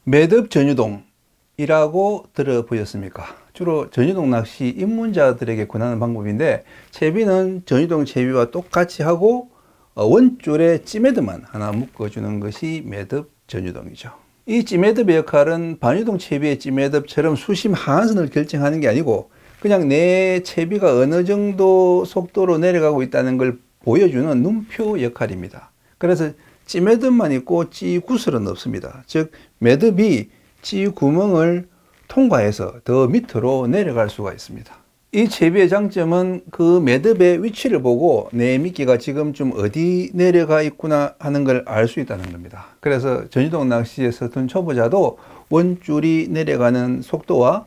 매듭 전유동이라고 들어보셨습니까? 주로 전유동 낚시 입문자들에게 권하는 방법인데, 채비는 전유동 채비와 똑같이 하고 원줄에 찌매듭만 하나 묶어주는 것이 매듭 전유동이죠. 이 찌매듭의 역할은 반유동 채비의 찌매듭처럼 수심 하한선을 결정하는 게 아니고 그냥 내 채비가 어느 정도 속도로 내려가고 있다는 걸 보여주는 눈표 역할입니다. 그래서 찌매듭만 있고 찌구슬은 없습니다. 즉 매듭이 찌구멍을 통과해서 더 밑으로 내려갈 수가 있습니다. 이 채비의 장점은 그 매듭의 위치를 보고 내 미끼가 지금쯤 어디 내려가 있구나 하는 걸 알 수 있다는 겁니다. 그래서 전유동 낚시에 서툰 초보자도 원줄이 내려가는 속도와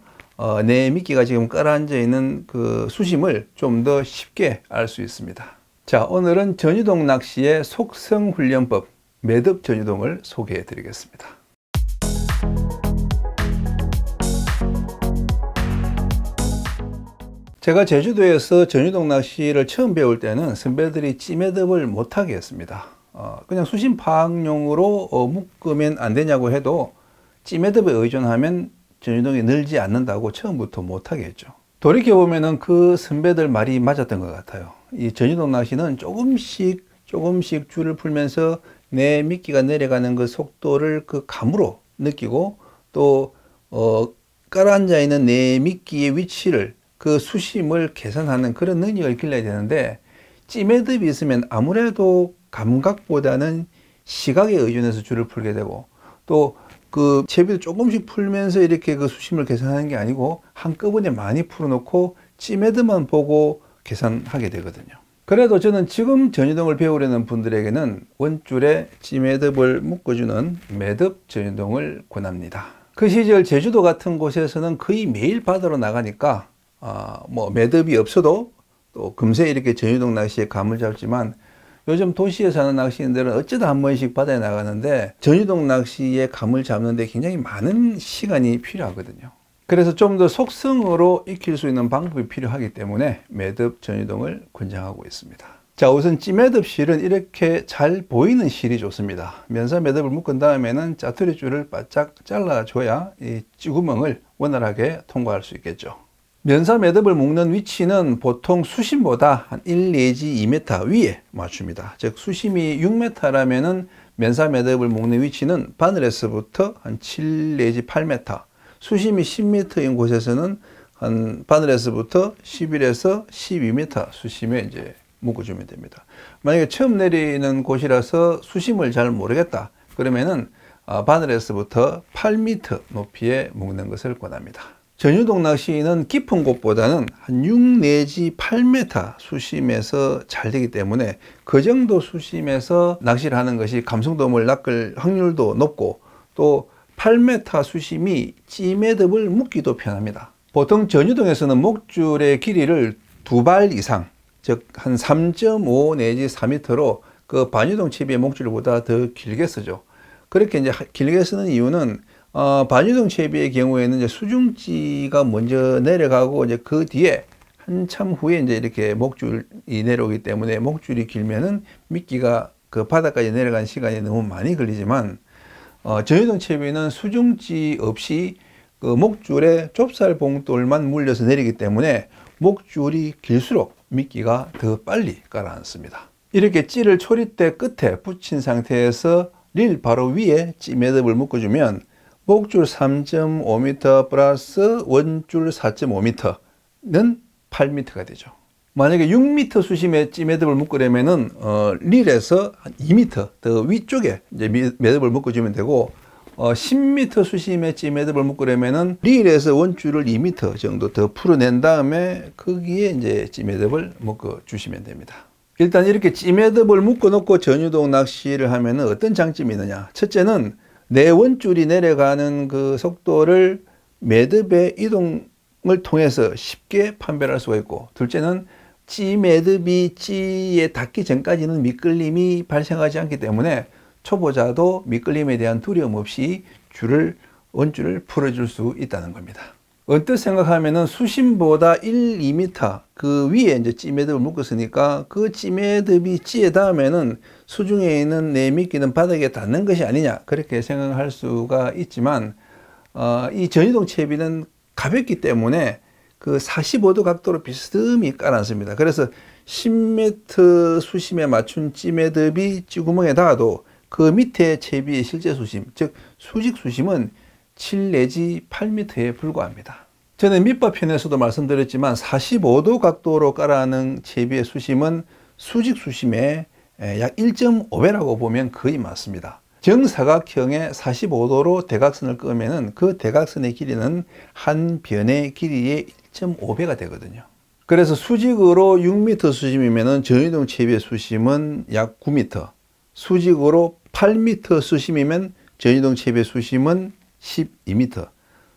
내 미끼가 지금 깔아앉아 있는 그 수심을 좀 더 쉽게 알 수 있습니다. 자, 오늘은 전유동 낚시의 속성훈련법 매듭 전유동을 소개해 드리겠습니다. 제가 제주도에서 전유동 낚시를 처음 배울 때는 선배들이 찌매듭을 못하게 했습니다. 그냥 수심 파악용으로 묶으면 안 되냐고 해도 찌매듭에 의존하면 전유동이 늘지 않는다고 처음부터 못하게 했죠. 돌이켜보면 그 선배들 말이 맞았던 것 같아요. 이 전유동 낚시는 조금씩 줄을 풀면서 내 미끼가 내려가는 그 속도를 그 감으로 느끼고 또 깔아앉아 있는 내 미끼의 위치를 그 수심을 계산하는 그런 능력을 길러야 되는데, 찌매듭이 있으면 아무래도 감각보다는 시각에 의존해서 줄을 풀게 되고 또 그 채비도 조금씩 풀면서 이렇게 그 수심을 계산하는 게 아니고 한꺼번에 많이 풀어놓고 찌매듭만 보고 계산하게 되거든요. 그래도 저는 지금 전유동을 배우려는 분들에게는 원줄에 찌매듭을 묶어주는 매듭 전유동을 권합니다. 그 시절 제주도 같은 곳에서는 거의 매일 바다로 나가니까 뭐 매듭이 없어도 또 금세 이렇게 전유동 낚시에 감을 잡지만, 요즘 도시에 사는 낚시인들은 어쩌다 한 번씩 바다에 나가는데 전유동 낚시에 감을 잡는데 굉장히 많은 시간이 필요하거든요. 그래서 좀 더 속성으로 익힐 수 있는 방법이 필요하기 때문에 매듭 전유동을 권장하고 있습니다. 자, 우선 찌매듭 실은 이렇게 잘 보이는 실이 좋습니다. 면사 매듭을 묶은 다음에는 짜투리 줄을 바짝 잘라줘야 이 찌구멍을 원활하게 통과할 수 있겠죠. 면사 매듭을 묶는 위치는 보통 수심보다 한 1 내지 2m 위에 맞춥니다. 즉 수심이 6m라면은 면사 매듭을 묶는 위치는 바늘에서부터 한 7 내지 8m, 수심이 10m인 곳에서는 한 바늘에서부터 11에서 12m 수심에 이제 묶어주면 됩니다. 만약에 처음 내리는 곳이라서 수심을 잘 모르겠다 그러면은 바늘에서부터 8m 높이에 묶는 것을 권합니다. 전유동 낚시는 깊은 곳보다는 한 6 내지 8m 수심에서 잘 되기 때문에 그 정도 수심에서 낚시를 하는 것이 감성돔을 낚을 확률도 높고 또 8m 수심이 찌매듭을 묶기도 편합니다. 보통 전유동에서는 목줄의 길이를 2발 이상, 즉 한 3.5 내지 4m로 그 반유동 채비의 목줄보다 더 길게 쓰죠. 그렇게 이제 길게 쓰는 이유는 반유동 채비의 경우에는 이제 수중지가 먼저 내려가고 이제 그 뒤에 한참 후에 이제 이렇게 목줄이 내려오기 때문에 목줄이 길면은 미끼가 그 바닥까지 내려가는 시간이 너무 많이 걸리지만, 전유동 채비는 수중지 없이 그 목줄에 좁쌀 봉돌만 물려서 내리기 때문에 목줄이 길수록 미끼가 더 빨리 가라앉습니다. 이렇게 찌를 초리대 끝에 붙인 상태에서 릴 바로 위에 찌매듭을 묶어주면 목줄 3.5m 플러스 원줄 4.5m는 8m가 되죠. 만약에 6m 수심에 찌매듭을 묶으려면은 릴에서 한 2m 더 위쪽에 이제 매듭을 묶어주면 되고, 10m 수심에 찌매듭을 묶으려면은 릴에서 원줄을 2m 정도 더 풀어낸 다음에 거기에 이제 찌매듭을 묶어 주시면 됩니다. 일단 이렇게 찌매듭을 묶어 놓고 전유동 낚시를 하면은 어떤 장점이 있느냐? 첫째는 내 원줄이 내려가는 그 속도를 매듭의 이동을 통해서 쉽게 판별할 수가 있고, 둘째는 찌매듭이 찌에 닿기 전까지는 미끌림이 발생하지 않기 때문에 초보자도 미끌림에 대한 두려움 없이 원줄을 풀어줄 수 있다는 겁니다. 언뜻 생각하면은 수심보다 1, 2m 그 위에 이제 찌매듭을 묶었으니까 그 찌매듭이 찌에 닿으면은 수중에 있는 내미끼는 바닥에 닿는 것이 아니냐 그렇게 생각할 수가 있지만 이 전유동 채비는 가볍기 때문에 그 45도 각도로 비스듬히 깔아놨습니다. 그래서 10m 수심에 맞춘 찌매듭이 찌구멍에 닿아도 그 밑에 채비의 실제 수심, 즉 수직 수심은 7 내지 8m에 불과합니다. 저는 밑바편에서도 말씀드렸지만 45도 각도로 깔아놓은 채비의 수심은 수직 수심의 약 1.5배라고 보면 거의 맞습니다. 정사각형의 45도로 대각선을 끄면은 그 대각선의 길이는 한 변의 길이의 1.5배가 되거든요. 그래서 수직으로 6m 수심이면은 전유동 채비의 수심은 약 9m, 수직으로 8m 수심이면 전유동 채비의 수심은 12m,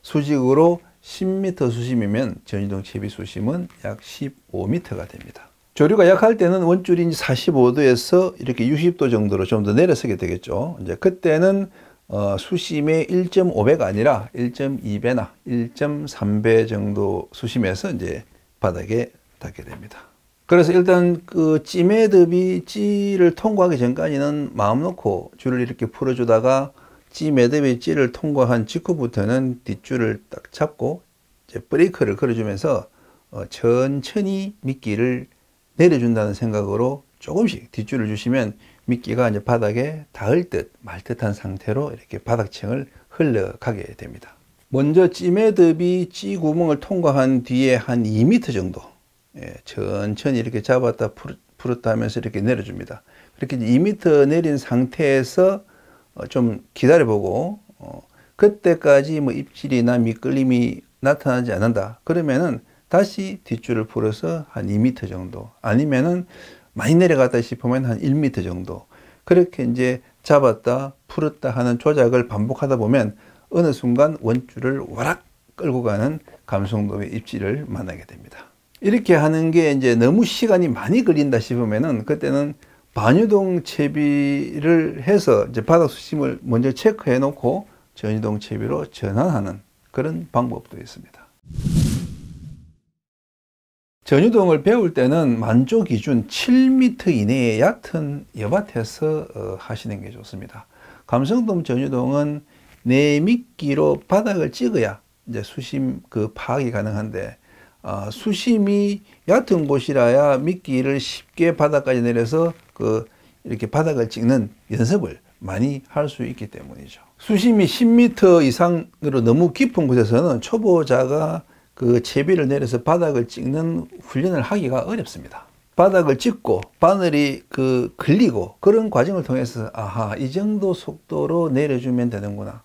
수직으로 10m 수심이면 전유동 채비 수심은 약 15m가 됩니다. 조류가 약할 때는 원줄이 45도에서 이렇게 60도 정도로 좀 더 내려서게 되겠죠. 이제 그때는 수심의 1.5배가 아니라 1.2배나 1.3배 정도 수심에서 이제 바닥에 닿게 됩니다. 그래서 일단 그 찌매듭이 찌를 통과하기 전까지는 마음 놓고 줄을 이렇게 풀어주다가 찌매듭이 찌를 통과한 직후부터는 뒷줄을 딱 잡고 이제 브레이크를 걸어주면서 천천히 미끼를 내려준다는 생각으로 조금씩 뒷줄을 주시면 미끼가 이제 바닥에 닿을 듯 말 듯한 상태로 이렇게 바닥층을 흘러가게 됩니다. 먼저 찌매듭이 찌 구멍을 통과한 뒤에 한 2m 정도 천천히 이렇게 잡았다 풀었다 하면서 이렇게 내려줍니다. 그렇게 2m 내린 상태에서 좀 기다려보고 그때까지 뭐 입질이나 미끌림이 나타나지 않는다 그러면은 다시 뒷줄을 풀어서 한 2m 정도 아니면은 많이 내려갔다 싶으면 한 1m 정도 그렇게 이제 잡았다 풀었다 하는 조작을 반복하다 보면 어느 순간 원줄을 와락 끌고 가는 감성돔의 입질을 만나게 됩니다. 이렇게 하는 게 이제 너무 시간이 많이 걸린다 싶으면은 그때는 반유동 채비를 해서 이제 바닥 수심을 먼저 체크해 놓고 전유동 채비로 전환하는 그런 방법도 있습니다. 전유동을 배울 때는 만조 기준 7m 이내의 얕은 여밭에서 하시는 게 좋습니다. 감성돔 전유동은 내미끼로 바닥을 찍어야 이제 수심 그 파악이 가능한데 수심이 얕은 곳이라야 미끼를 쉽게 바닥까지 내려서 이렇게 바닥을 찍는 연습을 많이 할 수 있기 때문이죠. 수심이 10m 이상으로 너무 깊은 곳에서는 초보자가 그 채비를 내려서 바닥을 찍는 훈련을 하기가 어렵습니다. 바닥을 찍고 바늘이 걸리고 그런 과정을 통해서 아하 이 정도 속도로 내려주면 되는구나.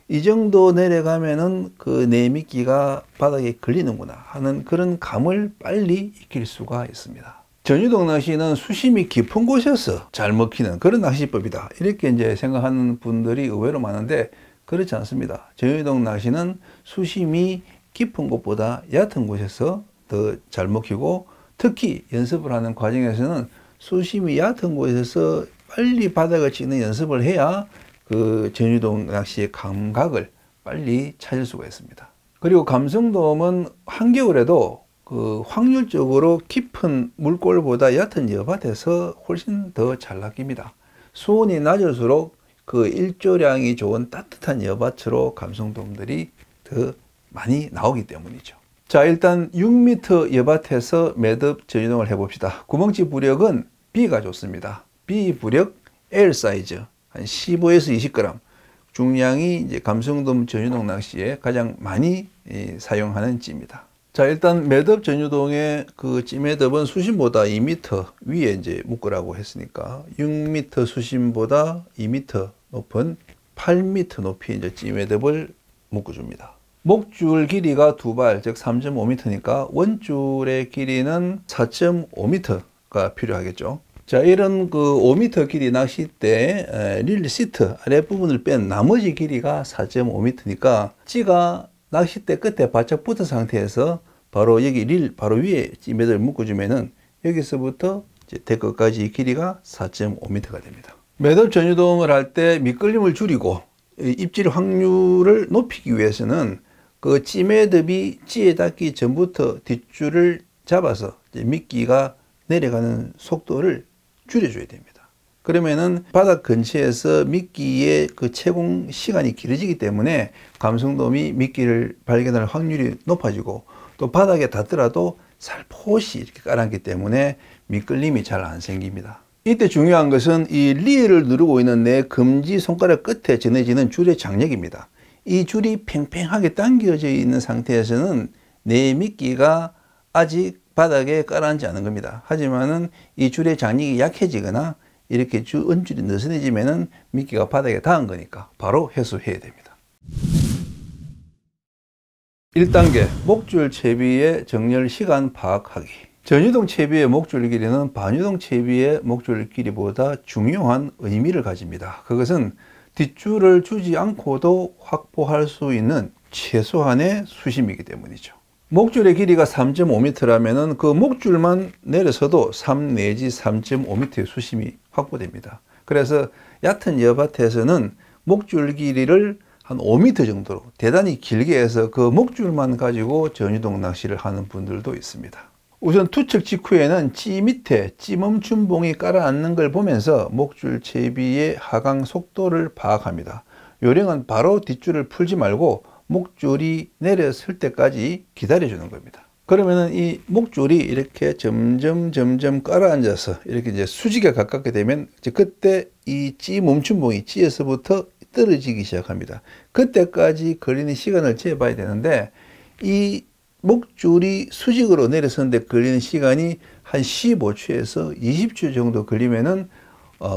이 정도 내려가면은 그 내미끼가 바닥에 걸리는구나 하는 그런 감을 빨리 익힐 수가 있습니다. 전유동 낚시는 수심이 깊은 곳에서 잘 먹히는 그런 낚시법이다. 이렇게 이제 생각하는 분들이 의외로 많은데 그렇지 않습니다. 전유동 낚시는 수심이 깊은 곳보다 얕은 곳에서 더 잘 먹히고 특히 연습을 하는 과정에서는 수심이 얕은 곳에서 빨리 바닥을 찍는 연습을 해야 그 전유동 낚시의 감각을 빨리 찾을 수가 있습니다. 그리고 감성돔은 한겨울에도 그 확률적으로 깊은 물골보다 얕은 여밭에서 훨씬 더 잘 낚입니다. 수온이 낮을수록 그 일조량이 좋은 따뜻한 여밭으로 감성돔들이 더 많이 나오기 때문이죠. 자, 일단 6m 여밭에서 매듭 전유동을 해봅시다. 구멍치 부력은 B가 좋습니다. B 부력 L 사이즈 한 15에서 20g 중량이 이제 감성돔 전유동 낚시에 가장 많이 사용하는 찌입니다. 자, 일단 매듭 전유동의 그 찌매듭은 수심보다 2m 위에 이제 묶으라고 했으니까 6m 수심보다 2m 높은 8m 높이 이제 찌매듭을 묶어줍니다. 목줄 길이가 두 발, 즉 3.5m니까 원줄의 길이는 4.5m가 필요하겠죠. 자, 이런 그 5m 길이 낚싯대 릴 시트 아랫부분을 뺀 나머지 길이가 4.5m니까 찌가 낚싯대 끝에 바짝 붙은 상태에서 바로 여기 릴 바로 위에 찌매듭을 묶어주면은 여기서부터 대끝까지 길이가 4.5m가 됩니다. 매듭 전유동을 할 때 미끌림을 줄이고 입질 확률을 높이기 위해서는 그 찌매듭이 찌에 닿기 전부터 뒷줄을 잡아서 미끼가 내려가는 속도를 줄여줘야 됩니다. 그러면은 바닥 근처에서 미끼의 그 채공 시간이 길어지기 때문에 감성돔이 미끼를 발견할 확률이 높아지고, 또 바닥에 닿더라도 살포시 이렇게 깔았기 때문에 미끌림이 잘 안 생깁니다. 이때 중요한 것은 이 리를 누르고 있는 내 검지 손가락 끝에 전해지는 줄의 장력입니다. 이 줄이 팽팽하게 당겨져 있는 상태에서는 내 미끼가 아직 바닥에 깔아앉지 않은 겁니다. 하지만은 이 줄의 장력이 약해지거나 이렇게 은줄이 느슨해지면은 미끼가 바닥에 닿은 거니까 바로 회수해야 됩니다. 1단계 목줄 채비의 정렬 시간 파악하기. 전유동 채비의 목줄 길이는 반유동 채비의 목줄 길이보다 중요한 의미를 가집니다. 그것은 뒷줄을 주지 않고도 확보할 수 있는 최소한의 수심이기 때문이죠. 목줄의 길이가 3.5m라면 그 목줄만 내려서도 3 내지 3.5m의 수심이 확보됩니다. 그래서 얕은 여밭에서는 목줄 길이를 한 5m 정도로 대단히 길게 해서 그 목줄만 가지고 전유동 낚시를 하는 분들도 있습니다. 우선 투척 직후에는 찌 밑에 찌멈춘봉이 깔아앉는 걸 보면서 목줄 채비의 하강 속도를 파악합니다. 요령은 바로 뒷줄을 풀지 말고 목줄이 내려설 때까지 기다려주는 겁니다. 그러면은 이 목줄이 이렇게 점점 깔아앉아서 이렇게 이제 수직에 가깝게 되면 이제 그때 이 찌 멈춘봉이 찌에서부터 떨어지기 시작합니다. 그때까지 걸리는 시간을 재봐야 되는데, 이 목줄이 수직으로 내려서는데 걸리는 시간이 한 15초에서 20초 정도 걸리면은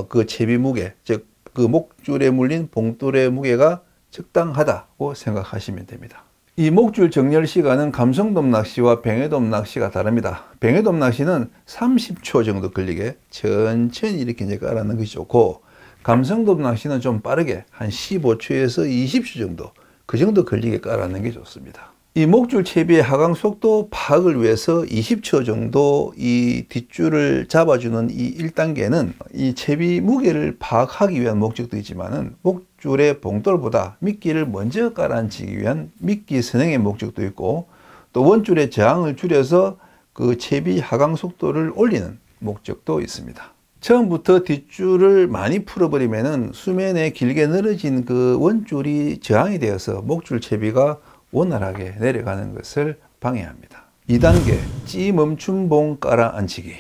그 채비 무게, 즉 그 목줄에 물린 봉돌의 무게가 적당하다고 생각하시면 됩니다. 이 목줄 정렬 시간은 감성돔 낚시와 뱅에돔 낚시가 다릅니다. 뱅에돔 낚시는 30초 정도 걸리게 천천히 이렇게 이제 깔아놓는 것이 좋고, 감성돔 낚시는 좀 빠르게 한 15초에서 20초 정도, 그 정도 걸리게 깔아놓는 게 좋습니다. 이 목줄 채비의 하강 속도 파악을 위해서 20초 정도 이 뒷줄을 잡아주는 이 1단계는 이 채비 무게를 파악하기 위한 목적도 있지만은 목줄의 봉돌보다 미끼를 먼저 깔아앉히기 위한 미끼 선행의 목적도 있고, 또 원줄의 저항을 줄여서 그 채비 하강 속도를 올리는 목적도 있습니다. 처음부터 뒷줄을 많이 풀어버리면은 수면에 길게 늘어진 그 원줄이 저항이 되어서 목줄 채비가 원활하게 내려가는 것을 방해합니다. 2단계 찌 멈춘봉 깔아앉히기.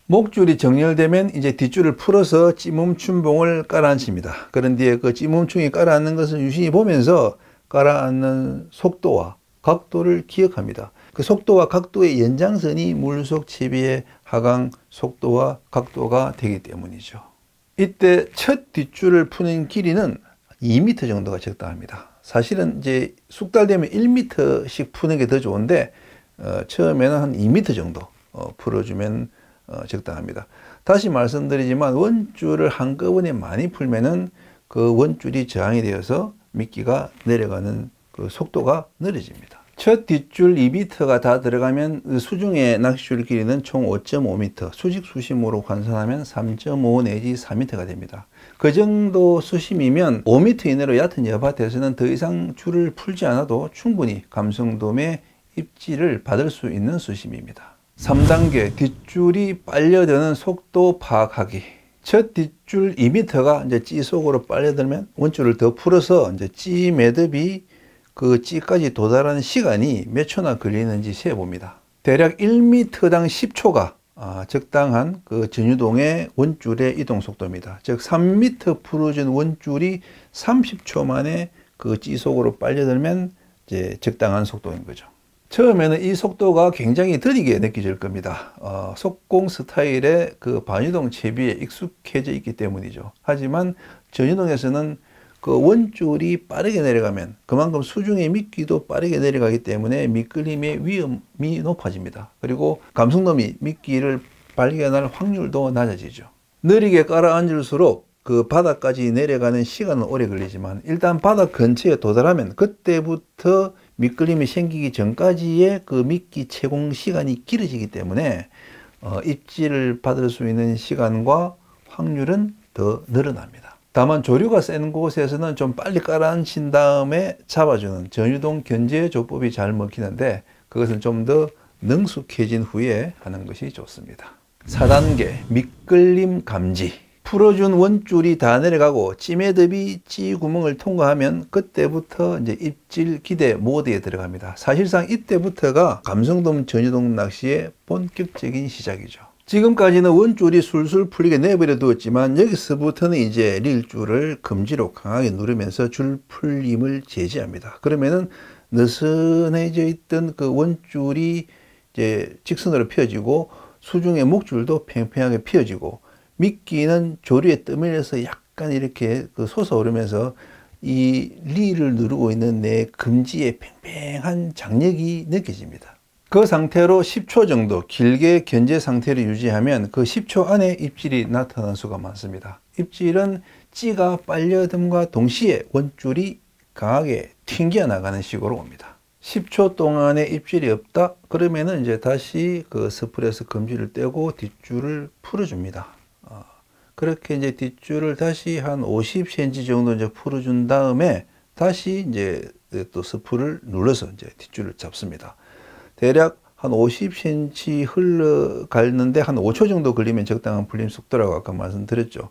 목줄이 정렬되면 이제 뒷줄을 풀어서 찌 멈춘봉을 깔아앉힙니다. 그런 뒤에 그 찌 멈춘이 깔아앉는 것을 유심히 보면서 깔아앉는 속도와 각도를 기억합니다. 그 속도와 각도의 연장선이 물속 채비의 하강 속도와 각도가 되기 때문이죠. 이때 첫 뒷줄을 푸는 길이는 2m 정도가 적당합니다. 사실은 이제 숙달되면 1m씩 푸는 게 더 좋은데 처음에는 한 2m 정도 풀어주면 적당합니다. 다시 말씀드리지만 원줄을 한꺼번에 많이 풀면은 그 원줄이 저항이 되어서 미끼가 내려가는 그 속도가 느려집니다. 첫 뒷줄 2m가 다 들어가면 수중의 낚시줄 길이는 총 5.5m, 수직 수심으로換算하면 3.5 내지 4m가 됩니다. 그 정도 수심이면 5m 이내로 얕은 여밭에서는 더 이상 줄을 풀지 않아도 충분히 감성돔의 입질을 받을 수 있는 수심입니다. 3단계 뒷줄이 빨려드는 속도 파악하기. 첫 뒷줄 2m가 이제 찌 속으로 빨려들면 원줄을 더 풀어서 이제 찌 매듭이 그 찌까지 도달하는 시간이 몇 초나 걸리는지 세봅니다. 대략 1m당 10초가 적당한 그 전유동의 원줄의 이동 속도입니다. 즉 3m 풀어준 원줄이 30초 만에 그 찌 속으로 빨려들면 이제 적당한 속도인 거죠. 처음에는 이 속도가 굉장히 더디게 느껴질 겁니다. 속공 스타일의 그 반유동 채비에 익숙해져 있기 때문이죠. 하지만 전유동에서는 그 원줄이 빠르게 내려가면 그만큼 수중의 미끼도 빠르게 내려가기 때문에 미끌림의 위험이 높아집니다. 그리고 감성돔이 미끼를 발견할 확률도 낮아지죠. 느리게 깔아앉을수록 그 바닥까지 내려가는 시간은 오래 걸리지만 일단 바닥 근처에 도달하면 그때부터 미끌림이 생기기 전까지의 그 미끼 채공 시간이 길어지기 때문에 입질을 받을 수 있는 시간과 확률은 더 늘어납니다. 다만 조류가 센 곳에서는 좀 빨리 깔아앉힌 다음에 잡아주는 전유동 견제조법이 잘 먹히는데, 그것은 좀 더 능숙해진 후에 하는 것이 좋습니다. 4단계 미끌림 감지. 풀어준 원줄이 다 내려가고 찌매듭이 찌구멍을 통과하면 그때부터 이제 입질 기대 모드에 들어갑니다. 사실상 이때부터가 감성돔 전유동 낚시의 본격적인 시작이죠. 지금까지는 원줄이 술술 풀리게 내버려 두었지만, 여기서부터는 이제 릴줄을 금지로 강하게 누르면서 줄 풀림을 제지합니다. 그러면은 느슨해져 있던 그 원줄이 이제 직선으로 펴지고, 수중의 목줄도 팽팽하게 펴지고, 미끼는 조류에 떠밀려서 약간 이렇게 솟아오르면서 이 릴을 누르고 있는 내 금지의 팽팽한 장력이 느껴집니다. 그 상태로 10초 정도 길게 견제 상태를 유지하면 그 10초 안에 입질이 나타나는 수가 많습니다. 입질은 찌가 빨려듦과 동시에 원줄이 강하게 튕겨 나가는 식으로 옵니다. 10초 동안에 입질이 없다 그러면은 이제 다시 그 스프레스 금지를 떼고 뒷줄을 풀어줍니다. 그렇게 이제 뒷줄을 다시 한 50cm 정도 이제 풀어준 다음에 다시 이제 또 스프를 눌러서 이제 뒷줄을 잡습니다. 대략 한 50cm 흘러가는데 한 5초 정도 걸리면 적당한 풀림 속도라고 아까 말씀드렸죠.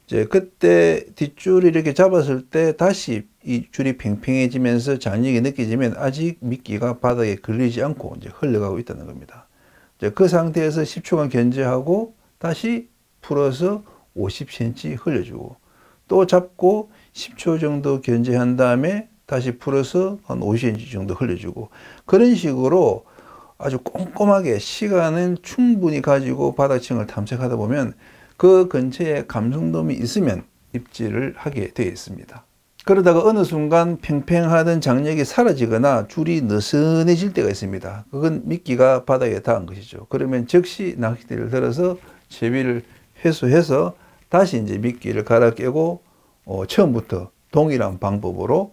이제 그때 뒷줄을 이렇게 잡았을 때 다시 이 줄이 팽팽해지면서 장력이 느껴지면 아직 미끼가 바닥에 걸리지 않고 이제 흘러가고 있다는 겁니다. 이제 그 상태에서 10초간 견제하고 다시 풀어서 50cm 흘려주고, 또 잡고 10초 정도 견제한 다음에 다시 풀어서 한 50cm 정도 흘려주고, 그런 식으로 아주 꼼꼼하게 시간은 충분히 가지고 바닥층을 탐색하다 보면 그 근처에 감성돔이 있으면 입질을 하게 되어 있습니다. 그러다가 어느 순간 팽팽하던 장력이 사라지거나 줄이 느슨해질 때가 있습니다. 그건 미끼가 바닥에 닿은 것이죠. 그러면 즉시 낚싯대를 들어서 채비를 회수해서 다시 이제 미끼를 갈아 끼고 처음부터 동일한 방법으로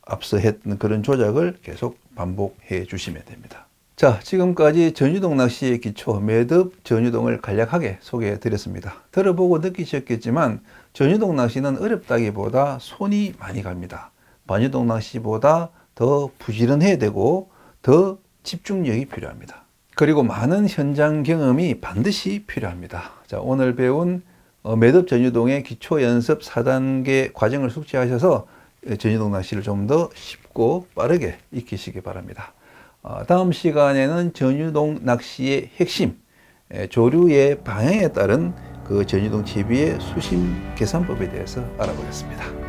앞서 했던 그런 조작을 계속 반복해 주시면 됩니다. 자, 지금까지 전유동 낚시의 기초 매듭 전유동을 간략하게 소개해 드렸습니다. 들어보고 느끼셨겠지만 전유동 낚시는 어렵다기보다 손이 많이 갑니다. 반유동 낚시보다 더 부지런해야 되고 더 집중력이 필요합니다. 그리고 많은 현장 경험이 반드시 필요합니다. 자, 오늘 배운 매듭 전유동의 기초 연습 4단계 과정을 숙지하셔서 전유동 낚시를 좀 더 쉽고 빠르게 익히시기 바랍니다. 다음 시간에는 전유동 낚시의 핵심, 조류의 방향에 따른 그 전유동 채비의 수심 계산법에 대해서 알아보겠습니다.